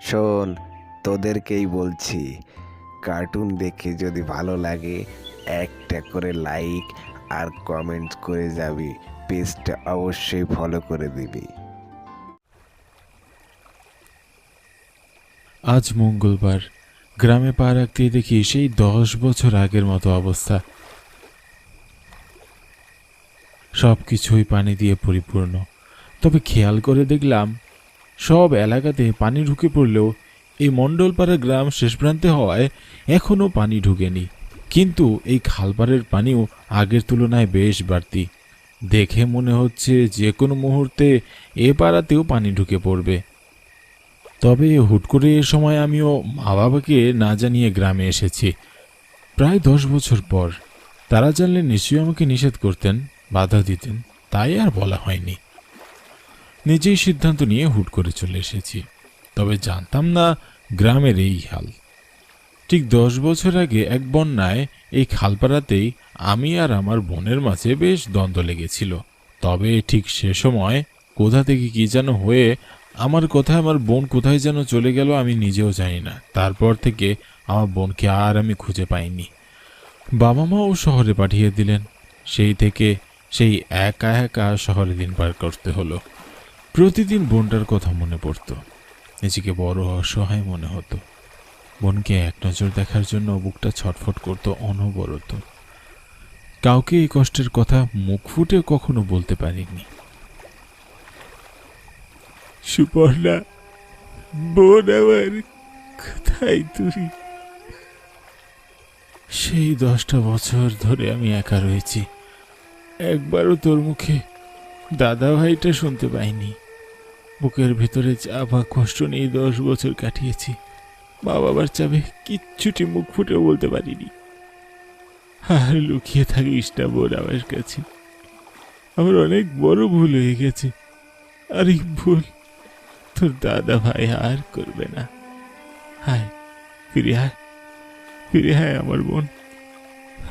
শোন, তোদেরকেই বলছি, কার্টুন দেখে যদি ভালো লাগে একটা করে লাইক আর কমেন্ট করে যাবি, পেজটা অবশ্যই ফলো করে দিবি। আজ মঙ্গলবার গ্রামে পা রাখতেই দেখি সেই 10 বছর আগের মতো অবস্থা। সবকিছুই পানি দিয়ে পরিপূর্ণ। তবে খেয়াল করে দেখলাম সব এলাকাতে পানি ঢুকে পড়লেও এই মণ্ডলপাড়া গ্রাম শেষ প্রান্তে হওয়ায় এখনও পানি ঢুকেনি। কিন্তু এই খালপাড়ের পানিও আগের তুলনায় বেশ বাড়তি। দেখে মনে হচ্ছে যে কোনো মুহূর্তে এ পাড়াতেও পানি ঢুকে পড়বে। তবে হুট করে এ সময় আমিও মা বাবাকে না জানিয়ে গ্রামে এসেছি, প্রায় 10 বছর পর। তারা জানলে নিশ্চয়ই আমাকে নিষেধ করতেন, বাধা দিতেন, তাই আর বলা হয়নি। নিজেই সিদ্ধান্ত নিয়ে হুট করে চলে এসেছি। তবে জানতাম না গ্রামের এই হাল। ঠিক 10 বছর আগে এক বন্যায় এই খালপাড়াতেই আমি আর আমার বোনের মাঝে বেশ দ্বন্দ্ব লেগেছিল। তবে ঠিক সে সময় কোথা থেকে কি যেন হয়ে আমার কথায় আমার বোন কোথায় যেন চলে গেল, আমি নিজেও জানি না। তারপর থেকে আমার বোনকে আর আমি খুঁজে পাইনি। বাবা মাও শহরে পাঠিয়ে দিলেন। সেই থেকে সেই একা একা শহরে দিন পার করতে হলো। প্রতিদিন বোনটার কথা মনে পড়তো, নিজেকে বড় অসহায় মনে হতো। বোনকে এক নজর দেখার জন্য বুকটা ছটফট করতো অনবরত। কাউকে এই কষ্টের কথা মুখ ফুটে কখনো বলতে পারিনি। সুপর্ণা, বোন আমার, কোথায় তুই? সেই 10টা বছর ধরে আমি একা রয়েছি। একবারও তোর মুখে দাদা ভাইটা শুনতে পাইনি। বুকের ভেতরে চাপা কষ্ট নিয়ে 10 বছর কাটিয়েছি। মা বাবার চাপে কিচ্ছুটি মুখ ফুটে বলতে পারিনি। আর লুকিয়ে থাকিস না বোন আমার কাছে। আমার অনেক বড় ভুল হয়ে গেছে। আর এই ভুল তোর দাদা ভাই আর করবে না। হায়, ফিরে আয়, ফিরে আয় আমার বোন,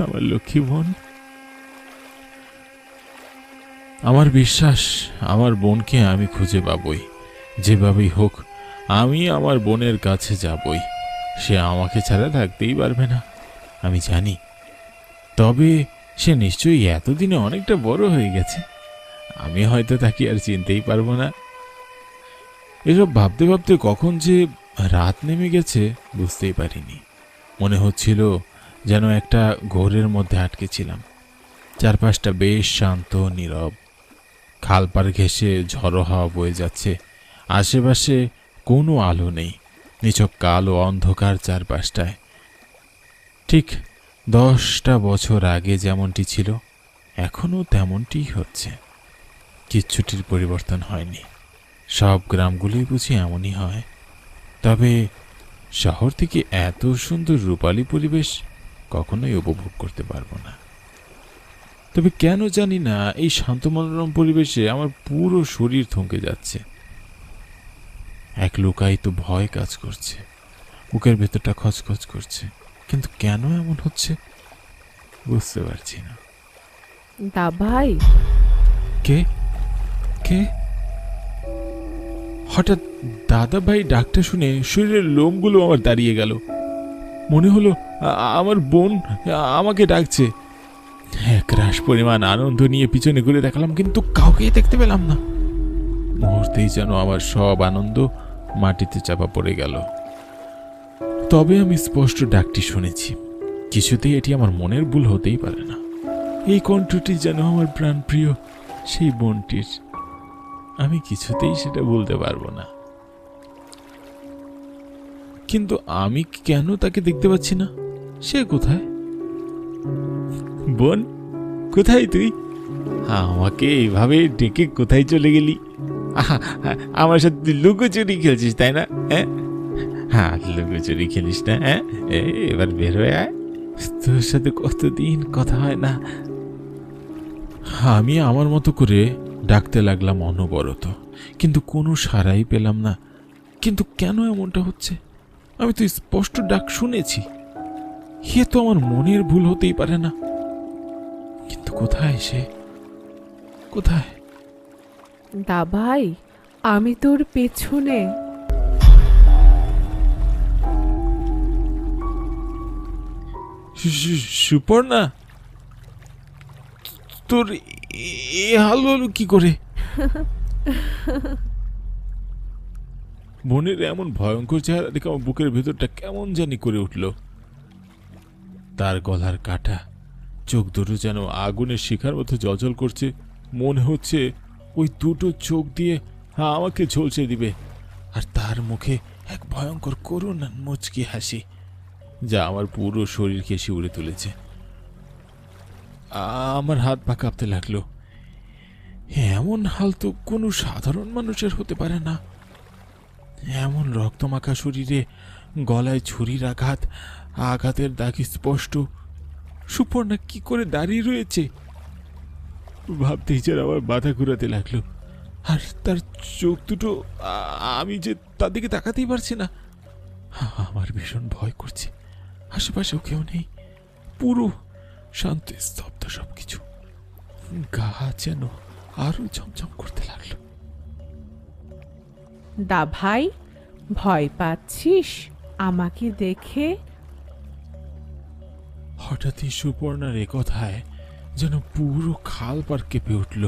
আমার লক্ষ্মী বোন। আমার বিশ্বাস আমার বোনকে আমি খুঁজে পাবই। যেভাবেই হোক আমি আমার বোনের কাছে যাবই। সে আমাকে ছাড়া থাকতেই পারবে না, আমি জানি। তবে সে নিশ্চয়ই এতদিনে অনেকটা বড় হয়ে গেছে। আমি হয়তো তাকে আর চিনতেই পারবো না। এসব ভাবতে ভাবতে কখন যে রাত নেমে গেছে বুঝতেই পারিনি। মনে হচ্ছিল যেন একটা ঘোরের মধ্যে আটকে ছিলাম। চারপাশটা বেশ শান্ত, নীরব। খালপাড় ঘেঁষে ঝড়ো হাওয়া বয়ে যাচ্ছে। আশেপাশে কোনো আলো নেই, নিছক কালো অন্ধকার চারপাশটায়। ঠিক 10টা বছর আগে যেমনটি ছিল এখনও তেমনটি হচ্ছে। কিচ্ছুটির পরিবর্তন হয়নি। সব গ্রামগুলোই বুঝি এমনই হয়। তবে শহর থেকে এত সুন্দর রূপালী পরিবেশ কখনোই উপভোগ করতে পারবো না। তবে কেন জানি না এই শান্ত মনোরম পরিবেশে আমার পুরো শরীর থমকে যাচ্ছে। এক লুকায়িত ভয় কাজ করছে, বুকের ভেতরটা খচখচ করছে। কিন্তু কেন এমন হচ্ছে বুঝতে পারছি না। দা ভাই, কে কে? হঠাৎ দাদা ভাই ডাকটা শুনে শরীরের লোমগুলো আমার দাঁড়িয়ে গেল। মনে হলো আমার বোন আমাকে ডাকছে। এক রাশ পরিমাণ আনন্দ নিয়ে পিছনে ঘুরে দেখালাম, কিন্তু কাউকেই দেখতে পেলাম না। মুহূর্তেই যেন আমার সব আনন্দ মাটিতে চাপা পড়ে গেল। তবে আমি স্পষ্ট ডাকটি শুনেছি। কিছুতেই এটি আমার মনের ভুল হতেই পারে না। এই কণ্ঠটি যেন আমার প্রাণপ্রিয় সেই বোনটির। আমি কিছুতেই সেটা বলতে পারবো না। কিন্তু আমি কেন তাকে দেখতে পাচ্ছি না? সে কোথায়? বোন, কোথায় তুই? আমাকে এইভাবে ডেকে কোথায় চলে গেলি? আমার সাথে তুই লুকোচুরি খেলছিস তাই না? হ্যাঁ, লুকোচুরি খেলিস না? এবার বের হয়ে আয়। তোর সাথে কতদিন কথা হয় না। আমি আমার মতো করে ডাকতে লাগলাম অনবরত, কিন্তু কোনো সাড়াই পেলাম না। কিন্তু কেন এমনটা হচ্ছে? আমি তো স্পষ্ট ডাক শুনেছি। এ তো আমার মনের ভুল হতেই পারে না। কিন্তু কোথায় সে? কোথায়? দা ভাই, আমি তোর পেছনে। সুপর্ণা, তোর এ হাল হলো কি করে? বোনের এমন ভয়ঙ্কর চেহারা দেখে আমার বুকের ভেতরটা কেমন জানি করে উঠল। তার গলার কাটা, চোখ দুটো যেন আগুনের শিখার মতো জ্বলজ্বল করছে। মনে হচ্ছে ওই দুটো চোখ দিয়ে আমাকে ঝলসে দিবে। আর তার মুখে এক ভয়ঙ্কর করুণ মুচকি হাসি, যা আমার পুরো শরীরকে শিউরে তুলেছে। আমার হাত পা কাঁপতে লাগলো। এমন হাল তো কোনো সাধারণ মানুষের হতে পারে না। এমন রক্তমাখা শরীরে, গলায় ছুরির আঘাত, আঘাতের দাগ স্পষ্ট। সুপর্ণা কি করে দাঁড়িয়ে রয়েছে ভাবতেই যেন আমার মাথা ঘুরাতে লাগলো। আর তার চোখ দুটো, আমি যে তার দিকে তাকাতেই পারছি না। আমার ভীষণ ভয় করছে। আশেপাশেও কেউ নেই, পুরো শান্ত স্তব্ধ সবকিছু। গা যেন আরো ঝমঝম করতে লাগলো। দা ভাই, ভয় পাচ্ছিস আমাকে দেখে? হঠাৎই সুপর্ণার এ কথায় যেন পুরো খাল পার কেঁপে উঠল।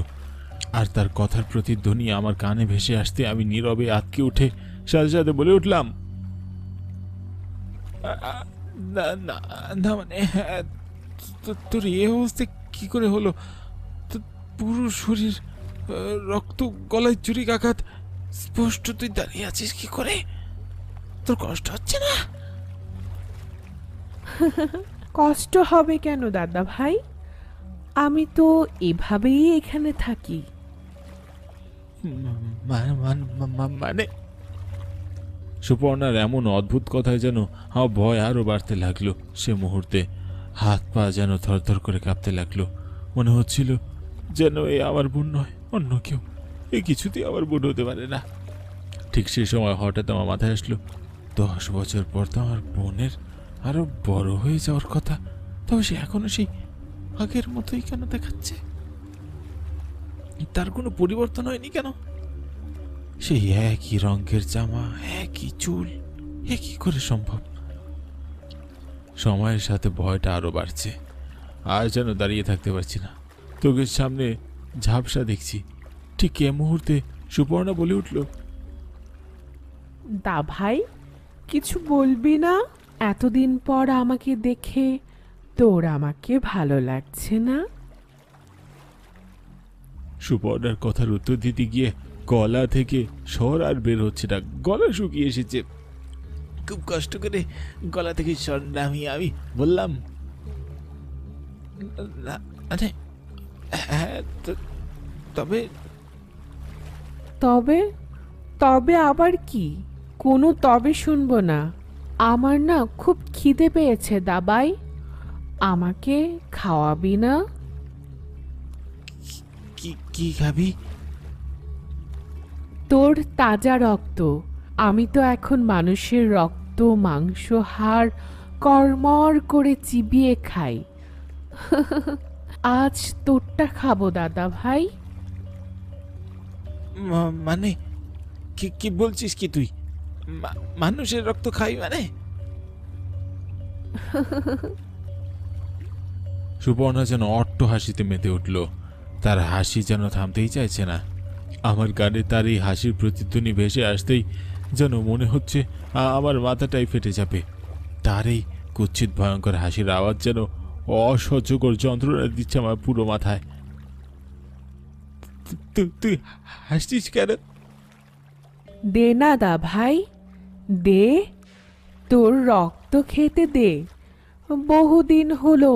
আর তার কথার প্রতিধ্বনি আমার কানে ভেসে আসতে আমি নীরবে আটকে উঠে সাথে সাথে বলে উঠলাম, না না না, মানে তোর এ অবস্থা কি করে হলো? পুরো শরীর রক্ত, গলায় চুরি আঘাত, স্পষ্ট তুই দাঁড়িয়ে আছিস কি করে? তোর কষ্ট হচ্ছে না? কষ্ট হবে কেন দাদা ভাই? আমি তো এভাবেই এখানে থাকি। মানে সুপর্ণার এমন অদ্ভুত কথায় যেন আমার ভয় আরো বাড়তে লাগলো। সে মুহূর্তে হাত পা যেন থরথর করে কাঁপতে লাগলো। মনে হচ্ছিল যেন এ আমার বোন নয়, অন্য কেউ। এ কিছুতেই আমার বোন হতে পারে না। ঠিক সেই সময় হঠাৎ আমার মাথায় আসলো, 10 বছর পর তো আমার বোনের আরো বড় হয়ে যাওয়ার কথা। তবে সে এখনো সেই আগের মতোই কেন দেখাচ্ছে? তার কোনো পরিবর্তন হয়নি কেন? সেই একই রঙের জামা, একই চুল, একই করে সম্ভব? সময়ের সাথে ভয়টা আরো বাড়ছে। আর যেন দাঁড়িয়ে থাকতে পারছি না। তোকের সামনে ঝাপসা দেখছি। ঠিক এ মুহূর্তে সুপর্ণা বলে উঠল, দা ভাই, কিছু বলবি না? এতদিন পর আমাকে দেখে তোর আমাকে ভালো লাগছে না? সুপর্ণার কথার উত্তর দিতে গিয়ে গলা থেকে স্বর আর বের হচ্ছে না। গলা শুকিয়ে এসেছে। খুব কষ্ট করে গলা থেকে স্বর নামিয়ে আমি বললাম, আরে হ্যাঁ, তবে তবে? তবে আবার কি? কোনো তবে শুনবো না। আমার না খুব খিদে পেয়েছে দাবাই। আমাকে খাওয়াবি না? কি কি খাবি? তোর তাজা রক্ত। আমি তো এখন মানুষের রক্ত, মাংস, হাড় কড়মড় করে চিবিয়ে খাই। আজ তোরটা খাবো দাদা ভাই। মানে কি কি বলছিস কি তুই? মানুষের রক্ত খাই মানে? সুপর্ণা যেন অট্ট হাসিতে মেতে উঠল। তার হাসি যেন থামতেই চাইছে না। আমার কানে তার এই হাসির প্রতিধ্বনি ভেসে আসতেই যেন মনে হচ্ছে আমার মাথাটাই ফেটে যাবে। তার এই কুৎসিত ভয়ঙ্কর হাসির আওয়াজ যেন অসহ্যকর যন্ত্রণা দিচ্ছে আমার পুরো মাথায়। তুই হাসছিস কেন? দে না দা ভাই, দে। তোর রক্ত খেতে দে। বহুদিন হলো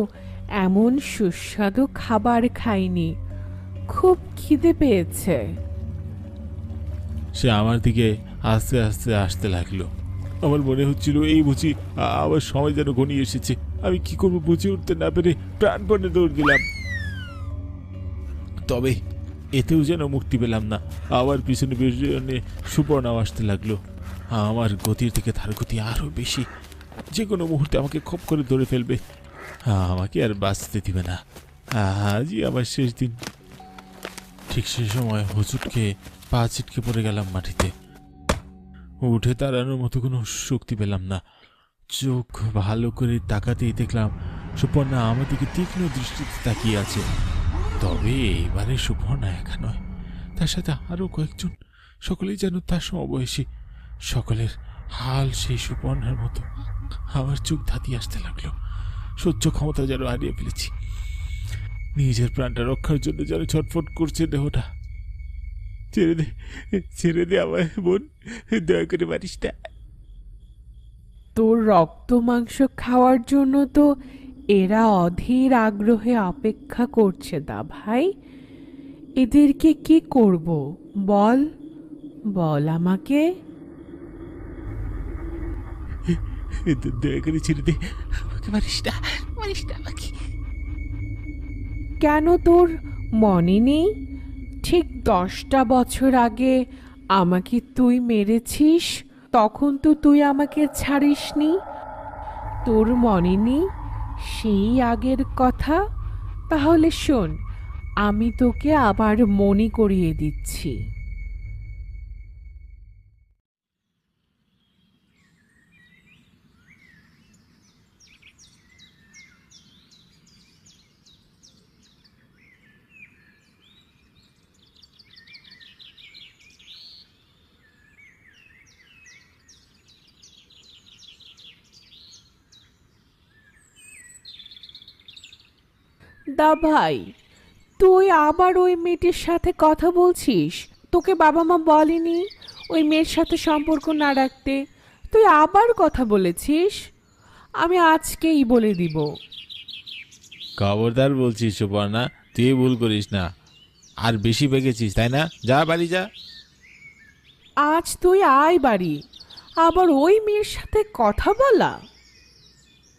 এমন সুস্বাদু খাবার খাইনি। খুব খিদে পেয়েছে। সে আমার দিকে আস্তে আস্তে আসতে লাগলো। আমার মনে হচ্ছিল এই বুঝি আমার সময় যেন ঘনিয়ে এসেছে। আমি কি করবো বুঝে উঠতে না পেরে প্রাণপণে দৌড় দিলাম। তবে এতেও যেন মুক্তি পেলাম না। আবার পিছনে পিছনে সুপর্ণাও আসতে লাগলো। আমার গতির থেকে তার গতি আরো বেশি। যে কোনো মুহূর্তে আমাকে খপ করে ধরে ফেলবে। আমাকে আর বাঁচতে দিবে না। আজই আমার শেষ দিন। ঠিক সেই সময় হোঁচটকে পা ছিটকে পড়ে গেলাম মাটিতে। উঠে দাঁড়ানোর মতো কোনো শক্তি পেলাম না। চোখ ভালো করে তাকাতেই দেখলাম সুপর্ণা আমার দিকে তীক্ষ্ণ দৃষ্টিতে তাকিয়ে আছে। তবে এবারে সুপর্ণা একা নয়, তার সাথে আরো কয়েকজন, সকলেই যেন তার সমবয়সী। সকলের হাল সেই সুপর্ণার মতো। আমার চোখ ধাতিয়ে আসতে লাগলো, সহ্য ক্ষমতা যেন হারিয়ে ফেলেছি। নিজের প্রাণটা রক্ষার জন্য যেন ছটফট করছে দেহটা। ছেড়ে দে, ছেড়ে দে আমায় বোন, দয়া করে পারিস না। তোর রক্ত মাংস খাওয়ার জন্য তো এরা অধীর আগ্রহে অপেক্ষা করছে দা ভাই। এদেরকে কি করব বল, বল আমাকে। দয়া করে ছেড়ে দে আমাকে, পারিস না, পারিস না আমাকে। কেন তোর মনে নেই ঠিক 10টা বছর আগে আমাকে তুই মেরেছিস? তখন তো তুই আমাকে ছাড়িসনি। তোর মনে নেই সেই আগের কথা? তাহলে শোন, আমি তোকে আবার মনে করিয়ে দিচ্ছি। দা ভাই, তুই আবার ওই মেয়েটির সাথে কথা বলছিস? তোকে বাবা মা বলেনি ওই মেয়ের সাথে সম্পর্ক না রাখতে? তুই আবার কথা বলেছিস? আমি আজকেই বলে দিব। খবরদার বলছিস সুপর্ণা, তুই ভুল করিস না। আর বেশি পেকেছিস তাই না? যা বাড়ি যা। আজ তুই আয় বাড়ি, আবার ওই মেয়ের সাথে কথা বলা?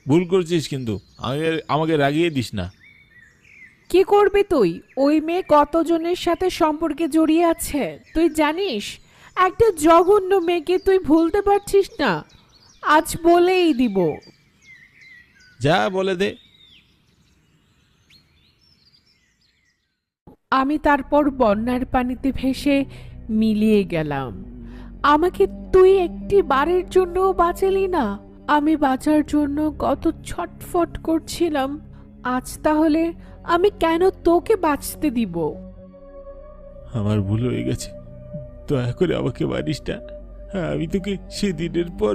ভুল করছিস কিন্তু, আমাকে রাগিয়ে দিস না। কি করবি তুই? ওই মেয়ে কতজনের সাথে সম্পর্কে জড়িয়ে আছে তুই জানিস? একটা জঘন্য মেয়েকে তুই ভুলতে পারছিস না? আজ বলেই দিব। যা বলে দে। আমি তারপর বন্যার পানিতে ভেসে মিলিয়ে গেলাম। আমাকে তুই একটি বারের জন্য বাঁচালি না। আমি বাঁচার জন্য কত ছটফট করছিলাম। আজ তাহলে আমি কেন তোকে বাঁচতে দিব? আমার ভুল হয়ে গেছে, দয়া করে আমাকে মারিস না। আমি তোকে সেদিনের পর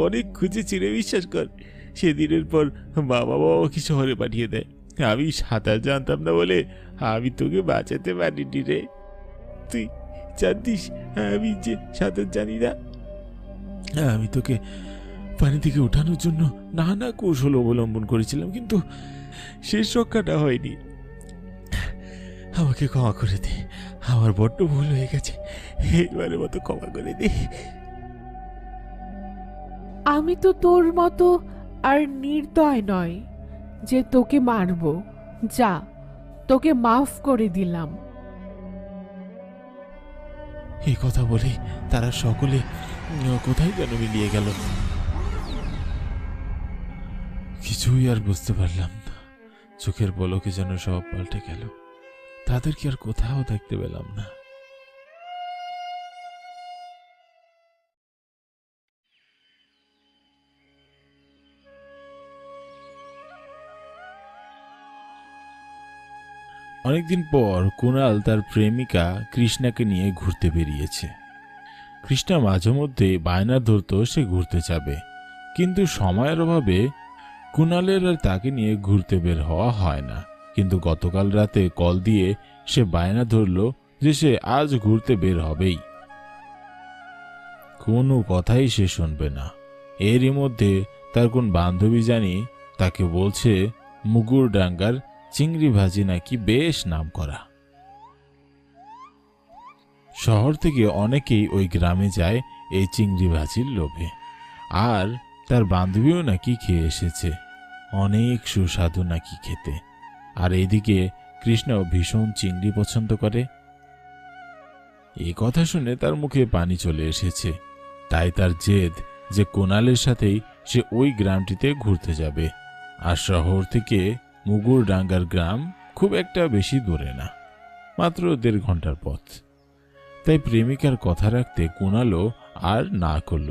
অনেক খুঁজে চিনে, বিশ্বাস কর। সেদিনের পর মা বাবা আমাকে শহরে পাঠিয়ে দেয়। আমি সাঁতার জানতাম না বলে আমি তোকে বাঁচাতে পারিনি রে। তুই জানতিস আমি যে সাঁতার জানি না। আমি তোকে পানি থেকে ওঠানোর জন্য নানা কৌশল অবলম্বন করেছিলাম, কিন্তু শেষ রক্ষাটা হয়নি। আমাকে ক্ষমা করে দে, আমার বড্ড ভুল হয়ে গেছে। এইবারের মতো ক্ষমা করে দে। আমি তো তোর মতো আর নির্দয় নয় যে তোকে মারব। যা, তোকে মাফ করে দিলাম। এই কথা বলে তারা সকলে কোথায় যেন মিলিয়ে গেল। কিছুই আর বুঝতে পারলাম না। চোখের পলকে যেন সব পাল্টে গেল। তাদেরকে আর কোথাও দেখতে পেলাম না। অনেকদিন পর কুণাল তার প্রেমিকা কৃষ্ণাকে নিয়ে ঘুরতে বেরিয়েছে। কৃষ্ণা মাঝে মধ্যে বায়না ধরতো সে ঘুরতে যাবে, কিন্তু সময়ের অভাবে কুণালের আর তাকে নিয়ে ঘুরতে বের হওয়া হয় না। কিন্তু গতকাল রাতে কল দিয়ে সে বায়না ধরল যে সে আজ ঘুরতে বের হবেই। কোনো কথাই সে শুনবে না। এরই মধ্যে তার কোন বান্ধবী জানি তাকে বলছে মুগুরডাঙ্গার চিংড়ি ভাজি নাকি বেশ নামকরা। শহর থেকে অনেকেই ওই গ্রামে যায় এই চিংড়ি ভাজির লোভে। আর তার বান্ধবীও নাকি খেয়ে এসেছে, অনেক সুস্বাদু নাকি খেতে। আর এদিকে কৃষ্ণ ভীষণ চিংড়ি পছন্দ করে। এই কথা শুনে তার মুখে পানি চলে এসেছে। তাই তার জেদ যে কুণালের সাথেই সে ওই গ্রামটিতে ঘুরতে যাবে। আর শহর থেকে মুগুরডাঙ্গার গ্রাম খুব একটা বেশি দূরে না, মাত্র 1.5 ঘন্টার পথ। তাই প্রেমিকার কথা রাখতে কুণালও আর না করল